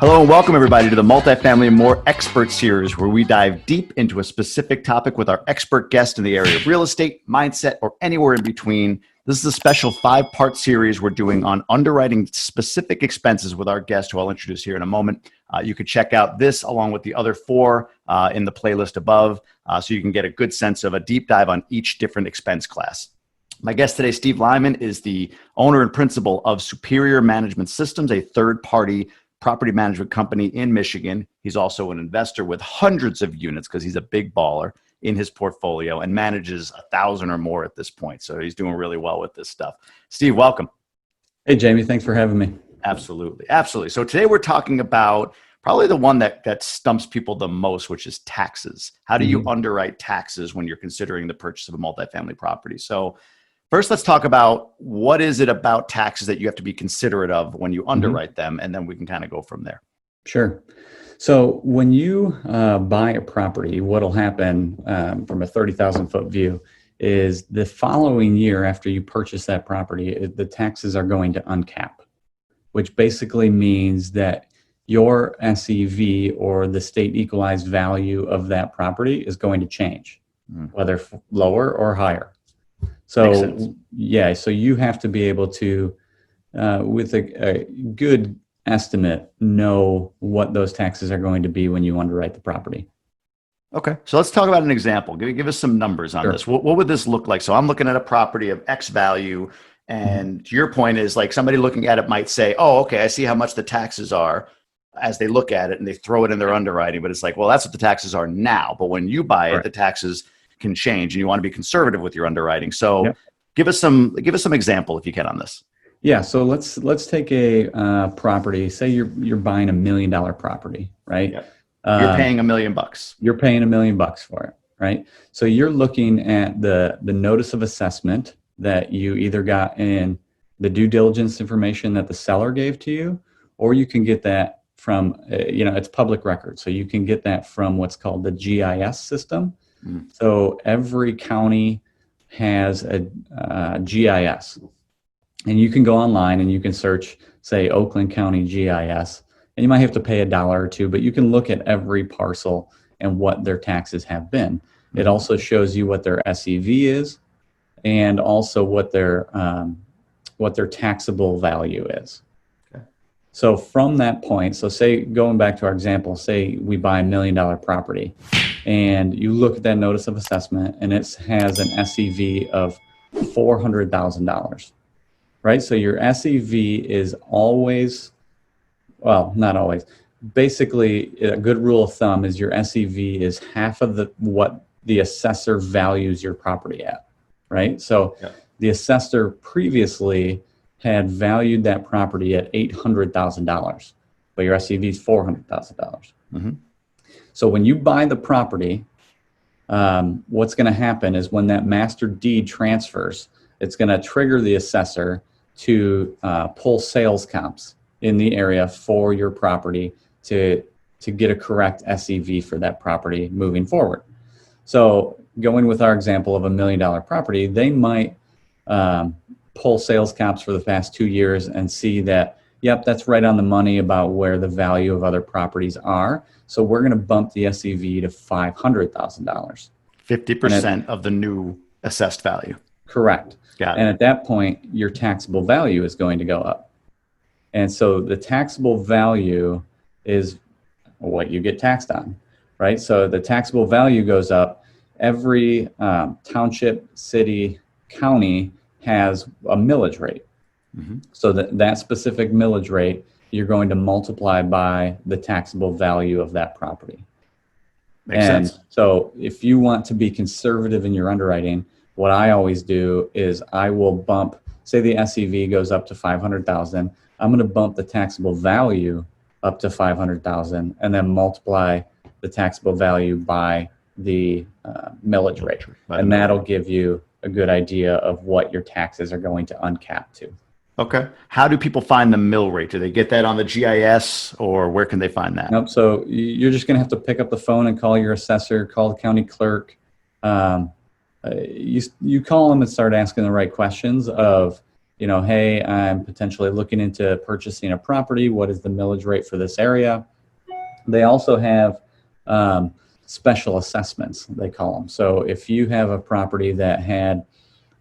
Hello and welcome everybody to the Multifamily and More Expert Series, where we dive deep into a specific topic with our expert guest in the area of real estate, mindset, or anywhere in between. This is a special 5-part series we're doing on underwriting specific expenses with our guest, who I'll introduce here in a moment. You could check out this along with the other 4 in the playlist above, so you can get a good sense of a deep dive on each different expense class. My guest today, Steve Lyman, is the owner and principal of Superior Management Systems, a third-party property management company in Michigan. He's also an investor with hundreds of units because he's a big baller in his portfolio and manages 1,000 or more at this point. So he's doing really well with this stuff. Steve, welcome. Hey, Jamie, thanks for having me. Absolutely. Absolutely. So today we're talking about probably the one that stumps people the most, which is taxes. How do you underwrite taxes when you're considering the purchase of a multifamily property? So first, let's talk about what is it about taxes that you have to be considerate of when you underwrite them, and then we can kind of go from there. Sure. So when you buy a property, what'll happen from a 30,000-foot view is the following year after you purchase that property, the taxes are going to uncap, which basically means that your SEV, or the state equalized value of that property, is going to change, whether lower or higher. So yeah, so you have to be able to, with a good estimate, know what those taxes are going to be when you underwrite the property. Okay, so let's talk about an example. Give us some numbers on this. What would this look like? So I'm looking at a property of X value, and your point is, like, somebody looking at it might say, oh, okay, I see how much the taxes are as they look at it, and they throw it in their underwriting. But it's like, well, that's what the taxes are now. But when you buy it, the taxes can change, and you want to be conservative with your underwriting. So give us some example if you can on this. Yeah, so let's take a property. Say you're buying $1 million property, right? You're paying $1 million. You're paying $1 million for it, right? So you're looking at the notice of assessment that you either got in the due diligence information that the seller gave to you, or you can get that from it's public record. So you can get that from what's called the GIS system. So every county has a GIS, and you can go online and you can search, say, Oakland County GIS, and you might have to pay $1 or $2, but you can look at every parcel and what their taxes have been. It also shows you what their SEV is, and also what their taxable value is. So from that point, so say, going back to our example, say we buy $1 million property, and you look at that notice of assessment, and it has an SEV of $400,000, right? So your SEV is always, well, not always. Basically, a good rule of thumb is your SEV is half of what the assessor values your property at, right? So the assessor previously had valued that property at $800,000, but your SEV is $400,000. So when you buy the property, what's going to happen is when that master deed transfers, it's going to trigger the assessor to pull sales comps in the area for your property to get a correct SEV for that property moving forward. So going with our example of $1 million property, they might pull sales comps for the past 2 years and see that, yep, that's right on the money about where the value of other properties are. So we're going to bump the SEV to $500,000. 50% of the new assessed value. Correct. Got it. And at that point, your taxable value is going to go up. And so the taxable value is what you get taxed on, right? So the taxable value goes up. Every township, city, county has a millage rate. So that specific millage rate, you're going to multiply by the taxable value of that property. Makes sense. So if you want to be conservative in your underwriting, what I always do is I will bump, say the SEV goes up to $500,000, I'm going to bump the taxable value up to $500,000 and then multiply the taxable value by the millage rate. And that'll give you a good idea of what your taxes are going to uncap to. Okay. How do people find the mill rate? Do they get that on the GIS, or where can they find that? Nope. So you're just going to have to pick up the phone and call your assessor, call the county clerk. You call them and start asking the right questions of, hey, I'm potentially looking into purchasing a property. What is the millage rate for this area? They also have special assessments, they call them. So if you have a property that had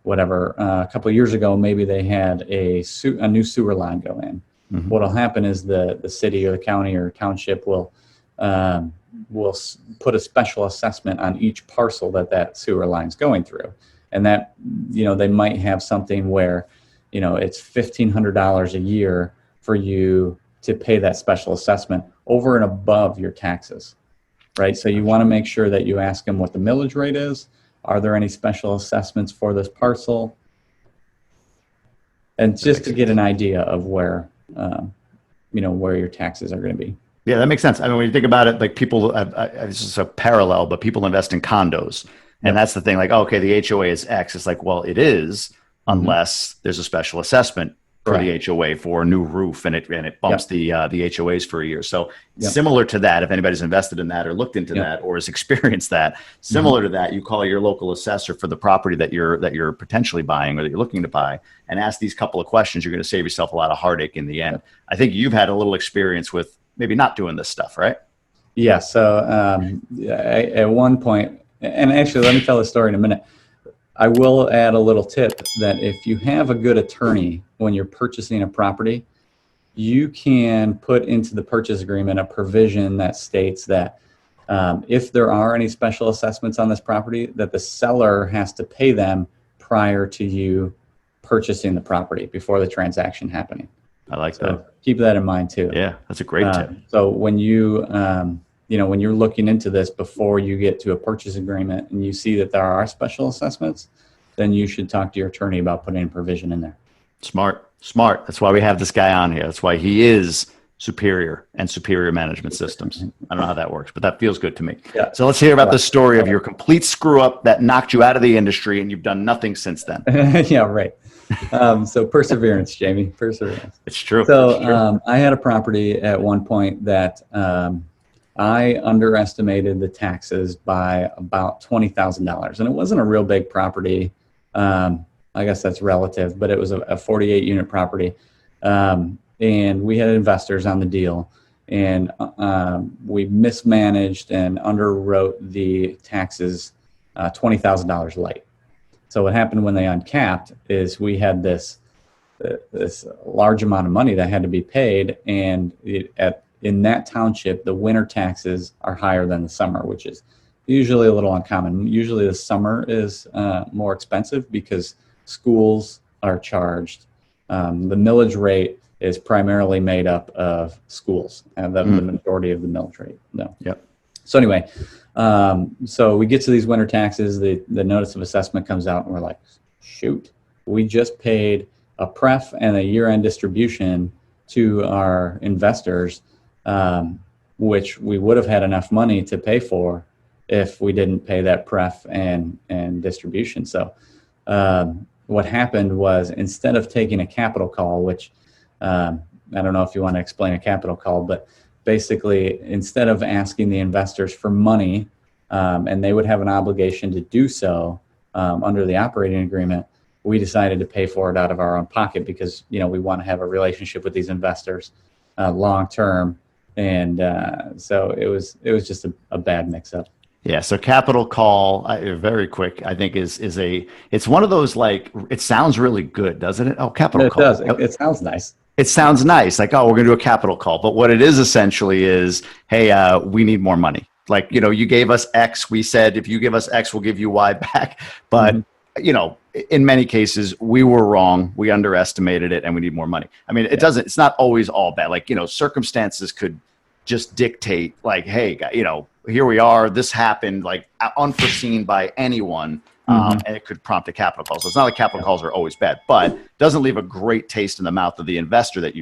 whatever, a couple of years ago, maybe they had a new sewer line go in. Mm-hmm. What'll happen is the city or the county or township will put a special assessment on each parcel that sewer line's going through. And that, they might have something where, it's $1,500 a year for you to pay that special assessment over and above your taxes, right? So you want to make sure that you ask them what the millage rate is. Are there any special assessments for this parcel? And just to get an idea of where, where your taxes are going to be. Yeah, that makes sense. I mean, when you think about it, like people, this is a parallel, but people invest in condos. And that's the thing, like, okay, the HOA is X. It's like, well, it is, unless there's a special assessment for the HOA for a new roof, and it bumps the HOAs for a year. So similar to that, if anybody's invested in that or looked into that or has experienced that, similar to that, you call your local assessor for the property that you're potentially buying or that you're looking to buy, and ask these couple of questions. You're going to save yourself a lot of heartache in the end. I think you've had a little experience with maybe not doing this stuff, right? Yeah. So at one point, and actually, let me tell the story in a minute. I will add a little tip that if you have a good attorney when you're purchasing a property, you can put into the purchase agreement a provision that states that if there are any special assessments on this property, that the seller has to pay them prior to you purchasing the property, before the transaction happening. I like that. Keep that in mind too. Yeah, that's a great tip. So when you when you're looking into this before you get to a purchase agreement and you see that there are special assessments, then you should talk to your attorney about putting a provision in there. Smart. That's why we have this guy on here. That's why he is superior and superior management systems. I don't know how that works, but that feels good to me. Yeah. So let's hear about the story of your complete screw up that knocked you out of the industry and you've done nothing since then. Yeah, right. So perseverance, Jamie, perseverance. It's true. So I had a property at one point that I underestimated the taxes by about $20,000, and it wasn't a real big property. I guess that's relative, but it was a 48 unit property. And we had investors on the deal, and we mismanaged and underwrote the taxes $20,000 light. So what happened when they uncapped is we had this large amount of money that had to be paid, and in that township, the winter taxes are higher than the summer, which is usually a little uncommon. Usually the summer is more expensive because schools are charged. The millage rate is primarily made up of schools, and the majority of the millage rate. No. Yep. So anyway, so we get to these winter taxes, the notice of assessment comes out, and we're like, shoot, we just paid a pref and a year-end distribution to our investors, which we would have had enough money to pay for if we didn't pay that pref and distribution. So what happened was, instead of taking a capital call, which I don't know if you want to explain a capital call, but basically, instead of asking the investors for money, and they would have an obligation to do so under the operating agreement, we decided to pay for it out of our own pocket because, we want to have a relationship with these investors long term. And so it was just a bad mix up. Yeah. So capital call, very quick, I think it's one of those, like, it sounds really good, doesn't it? Oh, capital call. It does. It sounds nice. It sounds nice. Like, oh, we're going to do a capital call. But what it is essentially is, hey, we need more money. Like, you gave us X. We said, if you give us X, we'll give you Y back. But, in many cases, we were wrong. We underestimated it and we need more money. I mean, it's not always all bad. Like, circumstances could just dictate, like, hey, here we are. This happened, like, unforeseen by anyone. And it could prompt a capital call. So it's not like capital calls are always bad, but it doesn't leave a great taste in the mouth of the investor that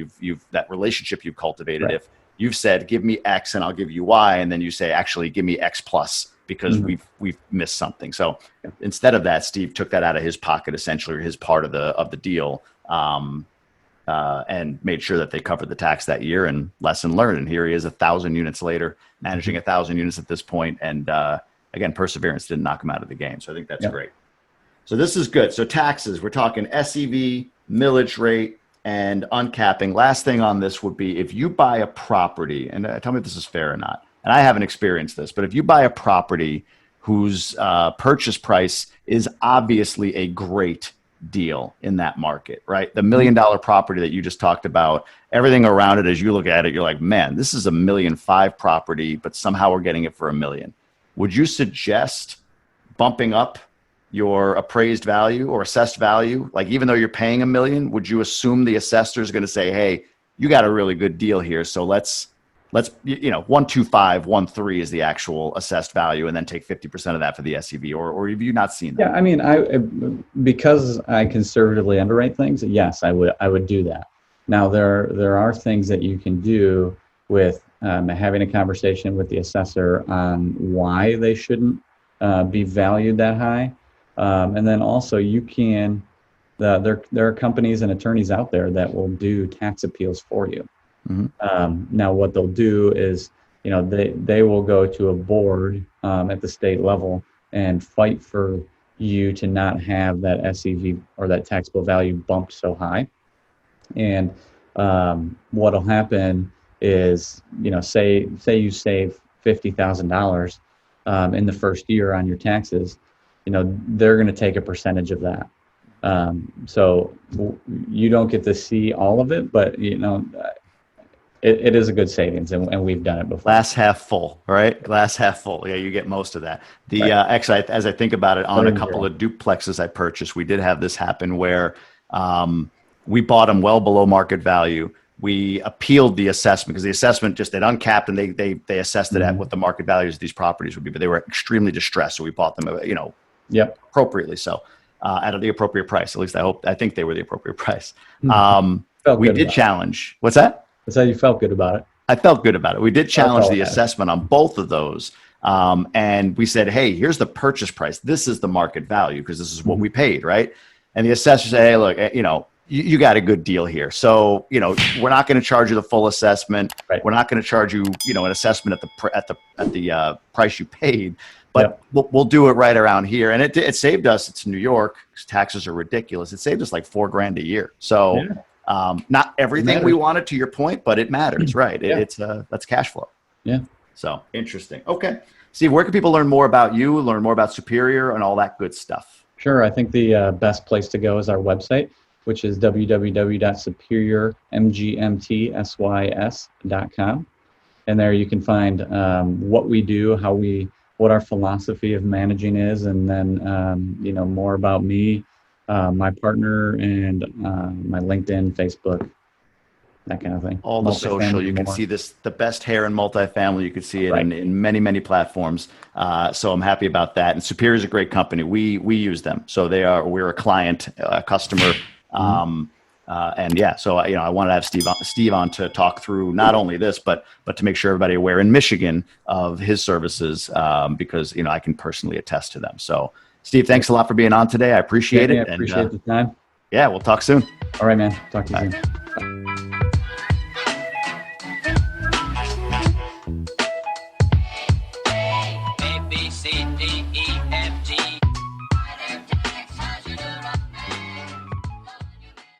that relationship you've cultivated. Right. If you've said, give me X and I'll give you Y, and then you say, actually, give me X plus because we've missed something. So instead of that, Steve took that out of his pocket, essentially, or his part of the deal, and made sure that they covered the tax that year. And lesson learned. And here he is 1,000 units later, managing 1,000 units at this point. And again, perseverance didn't knock him out of the game. So I think that's great. So this is good. So taxes, we're talking SEV, millage rate, and uncapping. Last thing on this would be if you buy a property, and tell me if this is fair or not, and I haven't experienced this, but if you buy a property whose purchase price is obviously a great deal in that market, right? The $1 million property that you just talked about, everything around it, as you look at it, you're like, man, this is a $1.5 million property, but somehow we're getting it for $1 million. Would you suggest bumping up your appraised value or assessed value? Like, even though you're paying $1 million, would you assume the assessor is going to say, hey, you got a really good deal here, so let's 125, 13 is the actual assessed value, and then take 50% of that for the SEV, or have you not seen that? Yeah, I mean, because I conservatively underwrite things, yes, I would do that. Now there are things that you can do with having a conversation with the assessor on why they shouldn't be valued that high, and then also you can. There are companies and attorneys out there that will do tax appeals for you. Mm-hmm. Now, what they'll do is, they will go to a board at the state level and fight for you to not have that SEV or that taxable value bumped so high. And what'll happen is, say you save $50,000 in the first year on your taxes, they're going to take a percentage of that. So you don't get to see all of it, but it is a good savings, and we've done it before. Glass half full, right? Glass half full. Yeah, you get most of that. Actually, as I think about it, on a couple of duplexes I purchased, we did have this happen where we bought them well below market value. We appealed the assessment because the assessment they'd uncapped, and they assessed it at what the market values of these properties would be, but they were extremely distressed, so we bought them, appropriately so. At the appropriate price. At least I think they were the appropriate price. We did challenge. What's that? That's how you felt good about it. I felt good about it. We did challenge the assessment on both of those. And we said, hey, here's the purchase price. This is the market value because this is what we paid, right? And the assessor said, hey, look, you got a good deal here. So, we're not going to charge you the full assessment. Right. We're not going to charge you, an assessment at the price you paid. But we'll do it right around here. And it saved us. It's New York. Taxes are ridiculous. It saved us like $4,000 a year. So not everything we wanted, to your point, but it matters, right? That's cash flow. Yeah. So interesting. Okay. Steve, where can people learn more about you, learn more about Superior and all that good stuff? Sure. I think the best place to go is our website, which is www.superiormgmtsys.com. And there you can find what we do, what our philosophy of managing is, and then, more about me, my partner, and my LinkedIn, Facebook, that kind of thing. All the social, you can see the best hair in multifamily. You can see it in many, many platforms. So I'm happy about that. And Superior is a great company. We use them. So we're a client, a customer. So I wanted to have Steve on to talk through not only this, but to make sure everybody aware in Michigan of his services, because I can personally attest to them. So Steve, thanks a lot for being on today. I appreciate it. I appreciate the time. Yeah, we'll talk soon. All right, man. Talk to you soon.